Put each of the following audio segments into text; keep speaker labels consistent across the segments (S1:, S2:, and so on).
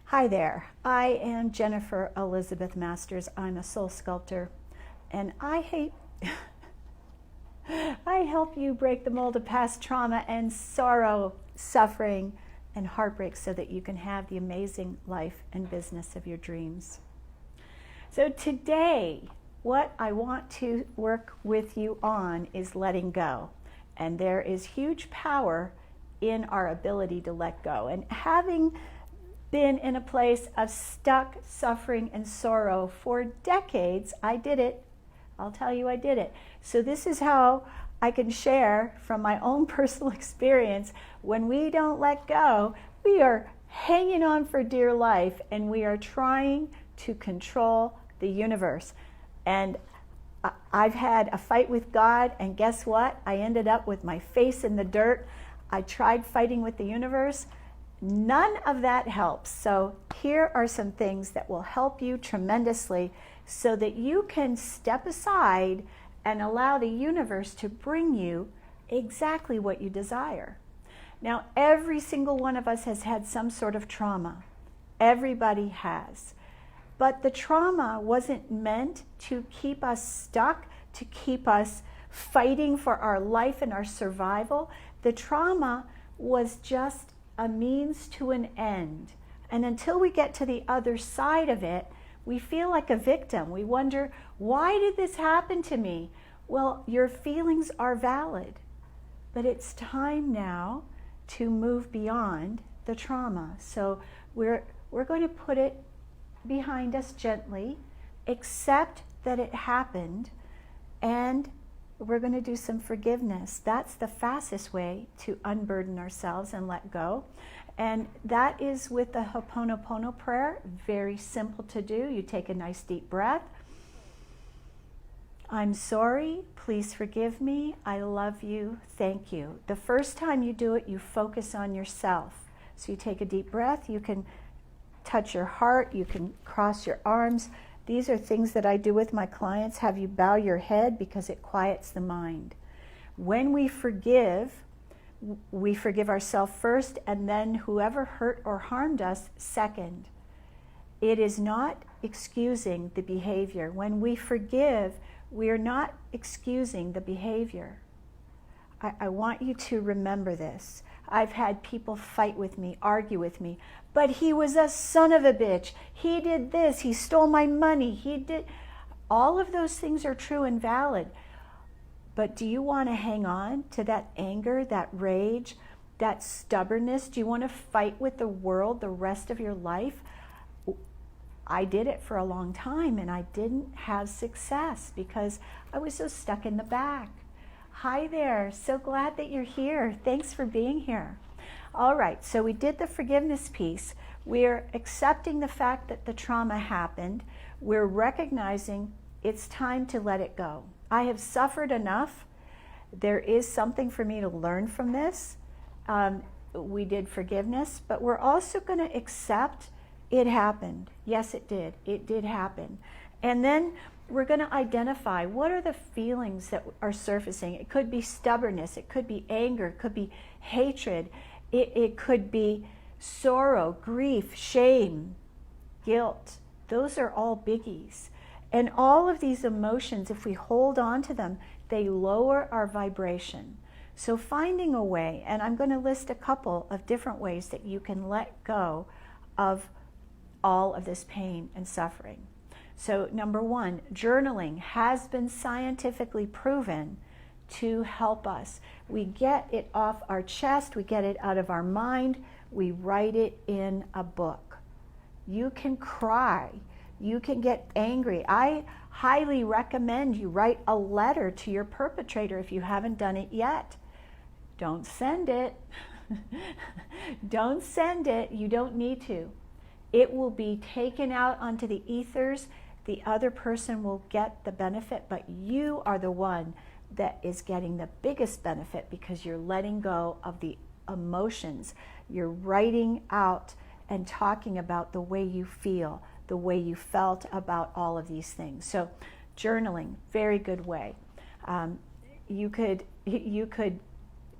S1: Hi there, I am Jennifer Elizabeth Masters. I'm a soul sculptor, and I help you break the mold of past trauma and sorrow, suffering, and heartbreak so that you can have the amazing life and business of your dreams. So today, what I want to work with you on is letting go. And there is huge power in our ability to let go. And having been in a place of stuck suffering and sorrow for decades, I did it. I'll tell you I did it. So this is how I can share from my own personal experience. When we don't let go, we are hanging on for dear life and we are trying to control the universe. And I've had a fight with God, and guess what? I ended up with my face in the dirt. I tried fighting with the universe. None of that helps. So here are some things that will help you tremendously so that you can step aside and allow the universe to bring you exactly what you desire. Now, every single one of us has had some sort of trauma. Everybody has. But the trauma wasn't meant to keep us stuck, to keep us fighting for our life and our survival. The trauma was just a means to an end. And until we get to the other side of it, we feel like a victim. We wonder, why did this happen to me? Well, your feelings are valid, but it's time now to move beyond the trauma. So we're going to put it behind us gently, accept that it happened, and we're going to do some forgiveness. That's the fastest way to unburden ourselves and let go. And that is with the Ho'oponopono prayer. Very simple to do. You take a nice deep breath. I'm sorry. Please forgive me. I love you. Thank you. The first time you do it, you focus on yourself. So you take a deep breath. You can touch your heart. You can cross your arms. These are things that I do with my clients. Have you bow your head because it quiets the mind. When we forgive ourselves first, and then whoever hurt or harmed us second. It is not excusing the behavior. When we forgive, we are not excusing the behavior. I want you to remember this. I've had people fight with me, argue with me, but he was a son of a bitch. He did this. He stole my money. He did. All of those things are true and valid. But do you want to hang on to that anger, that rage, that stubbornness? Do you want to fight with the world the rest of your life? I did it for a long time and I didn't have success because I was so stuck in the back. Hi there, so glad that you're here. Thanks for being here. All right, so we did the forgiveness piece. We're accepting the fact that the trauma happened. We're recognizing it's time to let it go. I have suffered enough. There is something for me to learn from this. We did forgiveness, but we're also going to accept it happened. Yes, it did. It did happen. And then we're going to identify what are the feelings that are surfacing. It could be stubbornness, it could be anger, it could be hatred, it could be sorrow, grief, shame, guilt. Those are all biggies. And all of these emotions, if we hold on to them, they lower our vibration. So finding a way, and I'm going to list a couple of different ways that you can let go of all of this pain and suffering. So number one, journaling has been scientifically proven to help us. We get it off our chest, we get it out of our mind, we write it in a book. You can cry, you can get angry. I highly recommend you write a letter to your perpetrator if you haven't done it yet. Don't send it. Don't send it, you don't need to. It will be taken out onto the ethers. The other person will get the benefit, but you are the one that is getting the biggest benefit because you're letting go of the emotions. You're writing out and talking about the way you feel, the way you felt about all of these things. So journaling, very good way. You could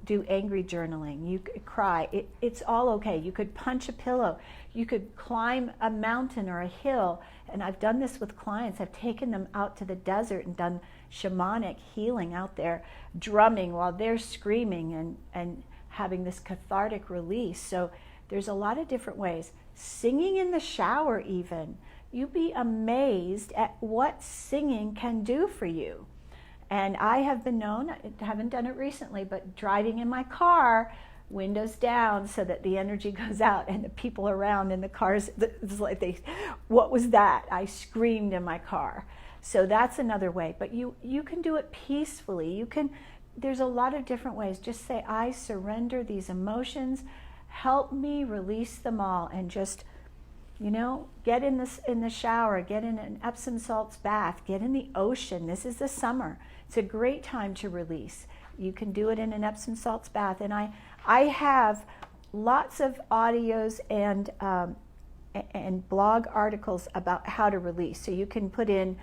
S1: do angry journaling. You could cry. It's all okay. You could punch a pillow. You could climb a mountain or a hill. And I've done this with clients. I've taken them out to the desert and done shamanic healing out there, drumming while they're screaming and having this cathartic release. So there's a lot of different ways. Singing in the shower even. You'd be amazed at what singing can do for you. And I have been known, I haven't done it recently, but driving in my car, windows down so that the energy goes out, and the people around in the cars, it's like what was that? I screamed in my car. So that's another way. But you can do it peacefully. There's a lot of different ways. Just say, I surrender these emotions. Help me release them all, and just, get in the shower, get in an Epsom salts bath, get in the ocean. This is the summer. It's a great time to release. You can do it in an Epsom salts bath. And I have lots of audios and blog articles about how to release. So you can put in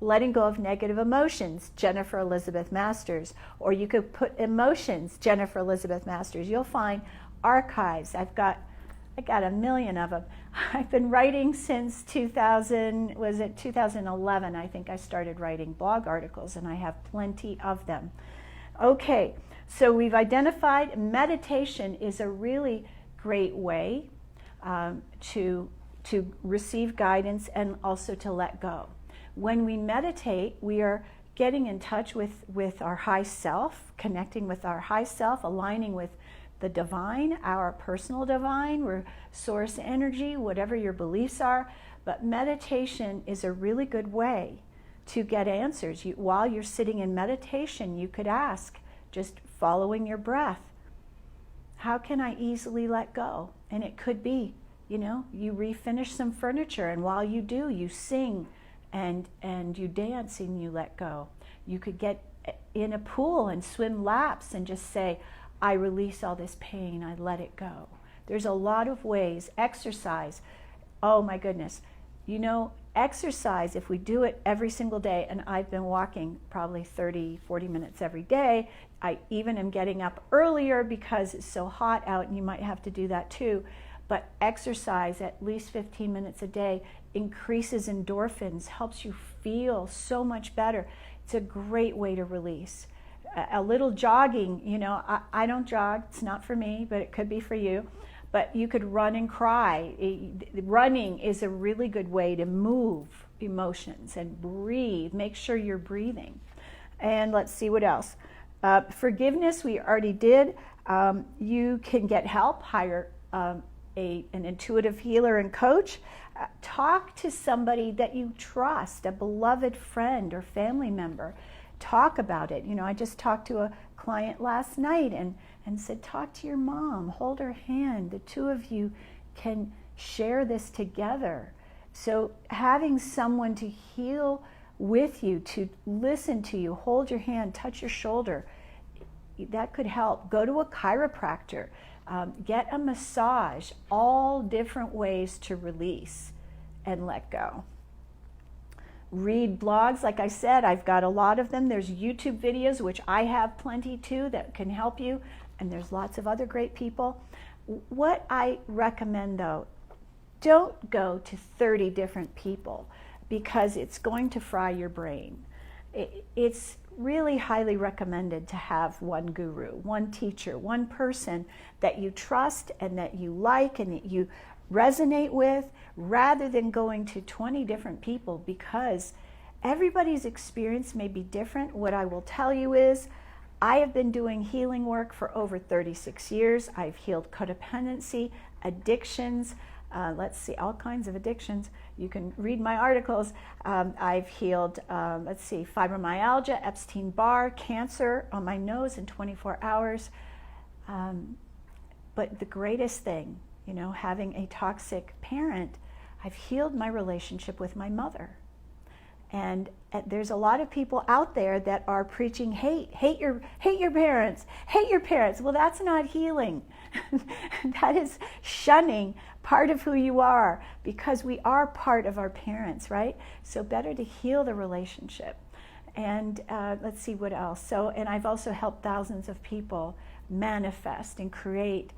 S1: letting go of negative emotions, Jennifer Elizabeth Masters, or you could put emotions, Jennifer Elizabeth Masters. You'll find archives. I got a million of them. I've been writing since 2011, I think I started writing blog articles, and I have plenty of them. Okay, so we've identified meditation is a really great way to receive guidance and also to let go. When we meditate, we are getting in touch with our high self, connecting with our high self, aligning with the divine, our personal divine. We're source energy, whatever your beliefs are. But meditation is a really good way to get answers. While you're sitting in meditation, you could ask, just following your breath, how can I easily let go? And it could be, you refinish some furniture, and while you do, you sing and you dance and you let go. You could get in a pool and swim laps and just say, I release all this pain, I let it go. There's a lot of ways. Exercise, oh my goodness. Exercise, if we do it every single day, and I've been walking probably 30, 40 minutes every day. I even am getting up earlier because it's so hot out, and you might have to do that too. But exercise at least 15 minutes a day increases endorphins, helps you feel so much better. It's a great way to release. A little jogging, I don't jog, it's not for me, but it could be for you. But you could run and cry. Running is a really good way to move emotions and breathe. Make sure you're breathing. And let's see what else. Forgiveness, we already did. You can get help, hire an intuitive healer and coach. Talk to somebody that you trust, a beloved friend or family member. Talk about it. I just talked to a client last night and said, talk to your mom, hold her hand. The two of you can share this together. So having someone to heal with you, to listen to you, hold your hand, touch your shoulder, that could help. Go to a chiropractor, get a massage, all different ways to release and let go. Read blogs, like I said, I've got a lot of them. There's YouTube videos, which I have plenty too, that can help you, and there's lots of other great people. What I recommend though, don't go to 30 different people because it's going to fry your brain. It's really highly recommended to have one guru, one teacher, one person that you trust and that you like and that you resonate with, rather than going to 20 different people, because everybody's experience may be different. What I will tell you is, I have been doing healing work for over 36 years. I've healed codependency, addictions, all kinds of addictions. You can read my articles. I've healed, fibromyalgia, Epstein-Barr, cancer on my nose in 24 hours. But the greatest thing, having a toxic parent, I've healed my relationship with my mother. And there's a lot of people out there that are preaching hate your parents, hate your parents. Well, that's not healing. That is shunning part of who you are, because we are part of our parents, right? So better to heal the relationship. And let's see what else. So, and I've also helped thousands of people manifest and create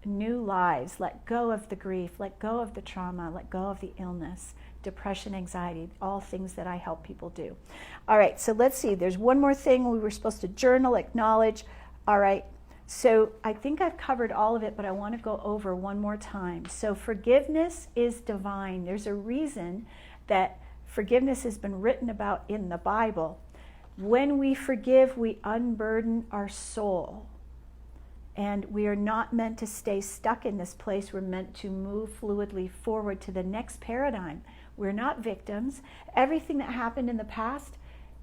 S1: new lives, let go of the grief, let go of the trauma, let go of the illness, depression, anxiety, all things that I help people do. All right, so let's see. There's one more thing. We were supposed to journal, acknowledge. All right, so I think I've covered all of it, but I want to go over one more time. So forgiveness is divine. There's a reason that forgiveness has been written about in the Bible. When we forgive, we unburden our soul. And we are not meant to stay stuck in this place. We're meant to move fluidly forward to the next paradigm. We're not victims. Everything that happened in the past,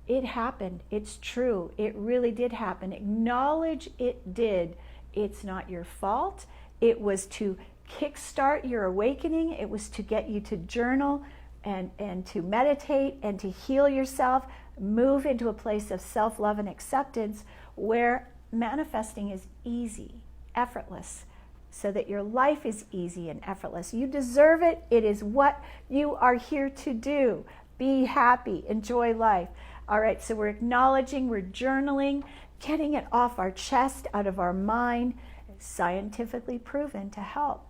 S1: it happened. It's true. It really did happen. Acknowledge it did. It's not your fault. It was to kickstart your awakening. It was to get you to journal and to meditate and to heal yourself, move into a place of self-love and acceptance where manifesting is easy, effortless, so that your life is easy and effortless. You deserve it. It is what you are here to do. Be happy, enjoy life. All right, so we're acknowledging, we're journaling, getting it off our chest, out of our mind. It's scientifically proven to help.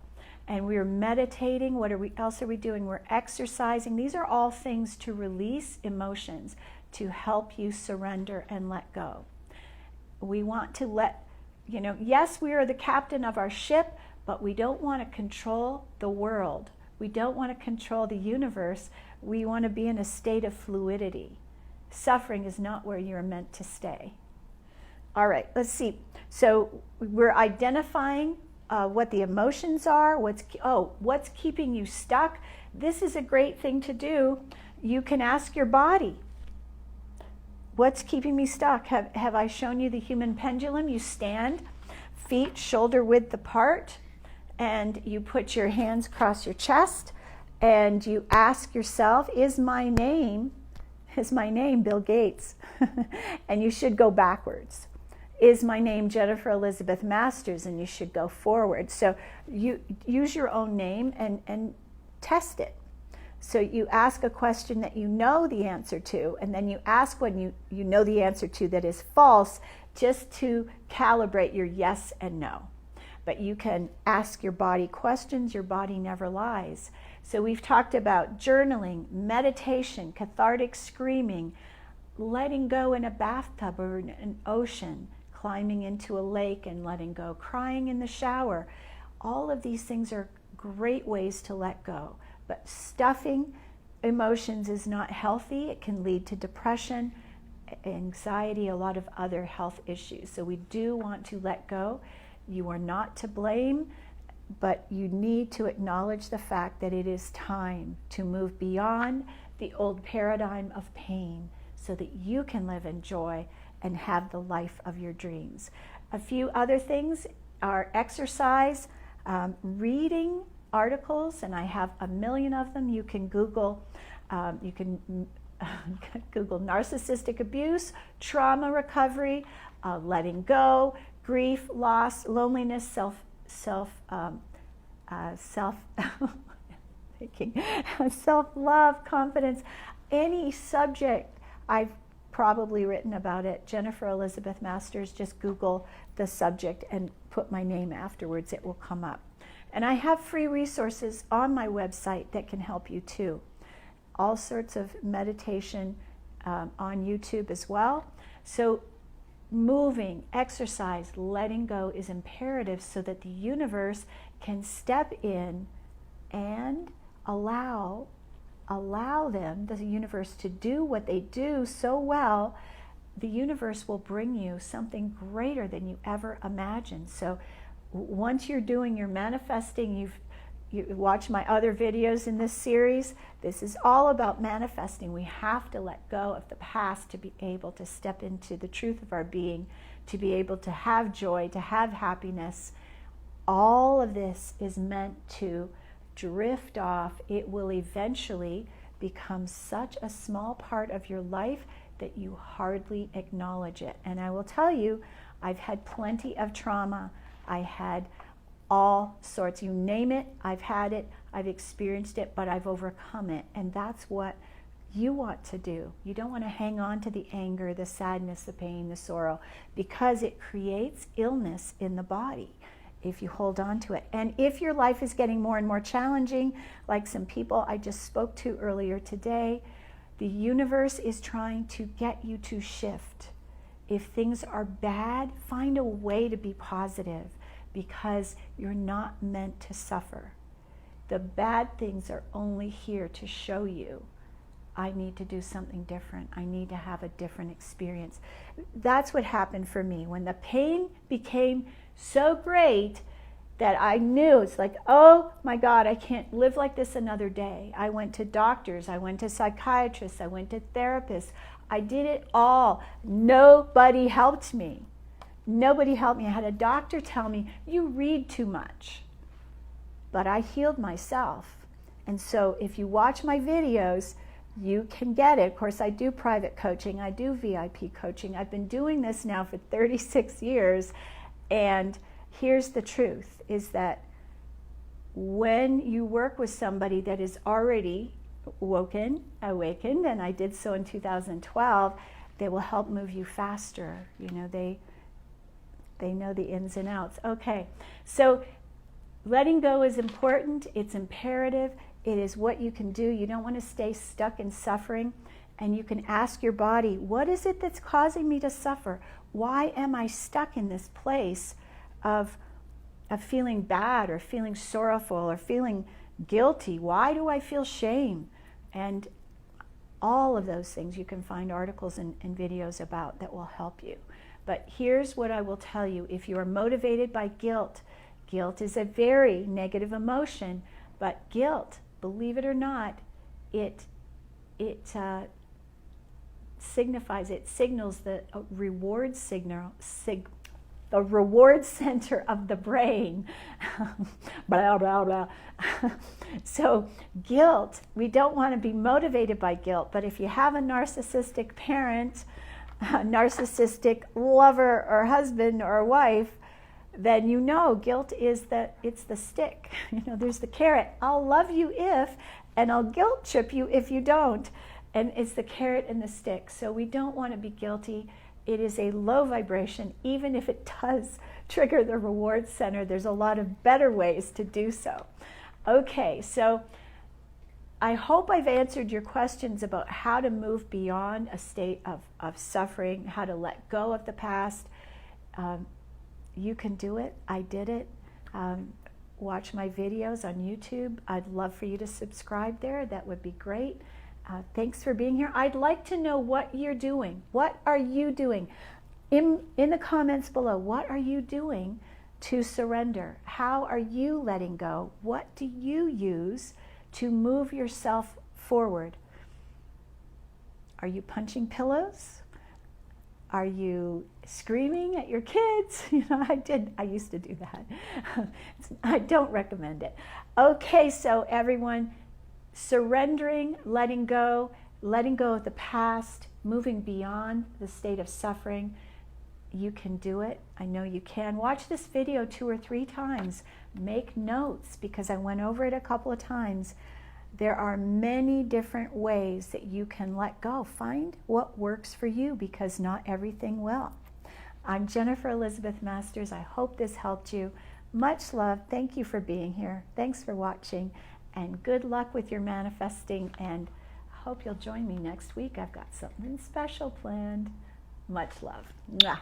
S1: And we're meditating. What else are we doing? We're exercising. These are all things to release emotions, to help you surrender and let go. We want to let, yes, we are the captain of our ship, but we don't want to control the world. We don't want to control the universe. We want to be in a state of fluidity. Suffering is not where you're meant to stay. All right, let's see. So we're identifying what the emotions are, what's keeping you stuck. This is a great thing to do. You can ask your body, what's keeping me stuck? Have I shown you the human pendulum? You stand, feet shoulder width apart, and you put your hands across your chest, and you ask yourself, is my name Bill Gates? And you should go backwards. Is my name Jennifer Elizabeth Masters? And you should go forward. So you use your own name and test it. So you ask a question that you know the answer to, and then you ask when you know the answer to that is false, just to calibrate your yes and no. But you can ask your body questions. Your body never lies. So we've talked about journaling, meditation, cathartic screaming, letting go in a bathtub or an ocean, climbing into a lake and letting go, crying in the shower. All of these things are great ways to let go. But stuffing emotions is not healthy. It can lead to depression, anxiety, a lot of other health issues. So we do want to let go. You are not to blame, but you need to acknowledge the fact that it is time to move beyond the old paradigm of pain so that you can live in joy and have the life of your dreams. A few other things are exercise, reading articles, and I have a million of them. You can Google Google narcissistic abuse, trauma recovery, letting go, grief, loss, loneliness, self-love, confidence, any subject. I've probably written about it. Jennifer Elizabeth Masters, just Google the subject and put my name afterwards, it will come up. And I have free resources on my website that can help you too. All sorts of meditation on YouTube as well. So moving, exercise, letting go is imperative so that the universe can step in and allow the universe to do what they do so well. The universe will bring you something greater than you ever imagined. So once you're doing your manifesting, you watch my other videos in this series. This is all about manifesting. We have to let go of the past to be able to step into the truth of our being, to be able to have joy, to have happiness. All of this is meant to drift off. It will eventually become such a small part of your life that you hardly acknowledge it. And I will tell you, I've had plenty of trauma. I had all sorts, you name it, I've had it, I've experienced it, but I've overcome it. And that's what you want to do. You don't want to hang on to the anger, the sadness, the pain, the sorrow, because it creates illness in the body if you hold on to it. And if your life is getting more and more challenging, like some people I just spoke to earlier today, the universe is trying to get you to shift. If things are bad, find a way to be positive, because you're not meant to suffer. The bad things are only here to show you, I need to do something different. I need to have a different experience. That's what happened for me. When the pain became so great that I knew, it's like, oh my God, I can't live like this another day. I went to doctors, I went to psychiatrists, I went to therapists. I did it all. Nobody helped me. Nobody helped me. I had a doctor tell me, you read too much. But I healed myself. And so if you watch my videos, you can get it. Of course, I do private coaching. I do VIP coaching. I've been doing this now for 36 years. And here's the truth, is that when you work with somebody that is already awakened, and I did so in 2012, they will help move you faster. You know, they know the ins and outs. Okay, so letting go is important. It's imperative. It is what you can do. You don't want to stay stuck in suffering. And you can ask your body, what is it that's causing me to suffer? Why am I stuck in this place of feeling bad or feeling sorrowful or feeling guilty? Why do I feel shame? And all of those things you can find articles and videos about that will help you. But here's what I will tell you. If you are motivated by guilt, guilt is a very negative emotion, but guilt, believe it or not, it signals the reward signal, the reward center of the brain. Blah, blah, blah. So guilt, we don't want to be motivated by guilt, but if you have a narcissistic parent, a narcissistic lover or husband or wife, then you know guilt is it's the stick. You know, there's the carrot. I'll love you if, and I'll guilt trip you if you don't. And it's the carrot and the stick. So we don't want to be guilty. It is a low vibration, even if it does trigger the reward center. There's a lot of better ways to do so. Okay, so I hope I've answered your questions about how to move beyond a state of suffering, how to let go of the past. You can do it. I did it. Watch my videos on YouTube. I'd love for you to subscribe there. That would be great. Thanks for being here. I'd like to know what you're doing. What are you doing? In the comments below, what are you doing to surrender? How are you letting go? What do you use to move yourself forward? Are you punching pillows? Are you screaming at your kids? You know, I used to do that. I don't recommend it. Okay, so everyone, surrendering, letting go of the past, moving beyond the state of suffering. You can do it. I know you can. Watch this video 2 or 3 times. Make notes, because I went over it a couple of times. There are many different ways that you can let go. Find what works for you, because not everything will. I'm Jennifer Elizabeth Masters. I hope this helped you. Much love. Thank you for being here. Thanks for watching. And good luck with your manifesting, and I hope you'll join me next week. I've got something special planned. Much love. Mwah.